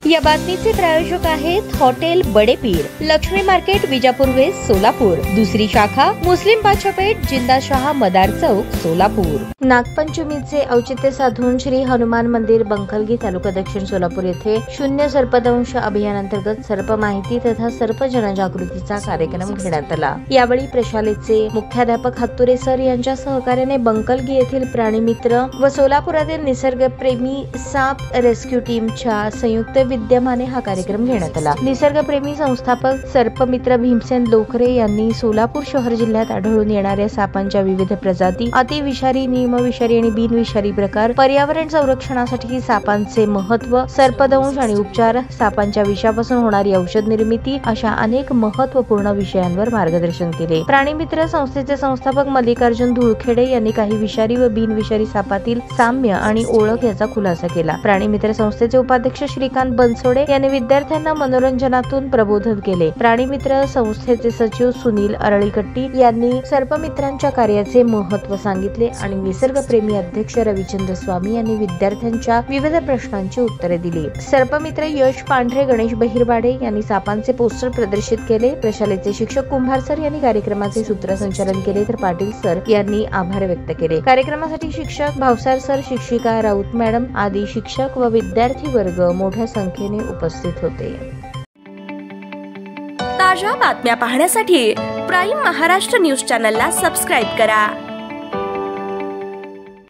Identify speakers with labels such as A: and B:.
A: या बातमीचे प्रायोजक आहेत hotel Badepir, Laxmi market, Vijapur west, Solapur. दुसरी शाखा मुस्लिम बादशाहपेठ, जिंदाशाह मदार चौक, सोलापूर। नागपंचमीचे औचित्य साधून श्री हनुमान मंदिर, बंकलगी, तालुका दक्षिण सोलापूर येथे शून्य सर्पदंश अभियानांतर्गत सर्प माहिती तथा सर्प जनजागृतीचा कार्यक्रम घेण्यात आला। यावेळी प्रशालेचे मुख्याध्यापक हत्तुरे सर यांच्या सहकार्याने बंकलगी येथील प्राणीमित्र व सोलापुरातील निसर्गप्रेमी साप रेस्क्यू टीमच्या संयुक्त विद्यमाने हा कार्यक्रम घेण्यात आला। निसर्गप्रेमी संस्थापक सर्पमित्र भीमसेन लोखरे यांनी सोलापूर शहर जिल्ह्यात आढळून येणाऱ्या सापांच्या विविध प्रजाती, अतिविषारी, नियमविषारी आणि बिनविषारी प्रकार, पर्यावरण संरक्षणासाठी सापांचे महत्त्व, सर्पदंश आणि उपचार, सापांच्या विषापासून होणारी औषध निर्मिती अशा अनेक महत्त्वपूर्ण विषयांवर मार्गदर्शन केले। प्राणीमित्र संस्थेचे संस्थापक मल्लिकार्जुन धुळखेडे यांनी काही विषारी व बिनविषारी सापातील साम्य आणि ओळख याचा खुलासा केला। प्राणीमित्र संस्थेचे उपाध्यक्ष श्रीकांत बनसोडे यांनी विद्यार्थ्यांना मनोरंजनातून प्रबोधन केले। प्राणीमित्र संस्थेचे सचिव सुनील अरळीकट्टी यांनी सर्पमित्रांच्या कार्याचे महत्त्व सांगितले आणि निसर्गप्रेमी अध्यक्ष रविचंद्र स्वामी यांनी विद्यार्थ्यांच्या विविध प्रश्नांची उत्तरे दिली। सर्पमित्र यश पांढरे, गणेश बहिरवाडे यांनी सापांचे पोस्टर प्रदर्शित केले। प्रशालेचे शिक्षक कुंभार सर यांनी कार्यक्रमाचे सूत्रसंचालन केले तर पाटील सर यांनी आभार व्यक्त केले। कार्यक्रमासाठी शिक्षक भावसार सर, शिक्षिका राऊत मॅडम आदी शिक्षक व विद्यार्थी वर्ग मोठ्या संख्येने उपस्थित होते।
B: ताज्या बातम्या पाहण्यासाठी प्राईम महाराष्ट्र न्यूज चॅनलला सबस्क्राईब करा।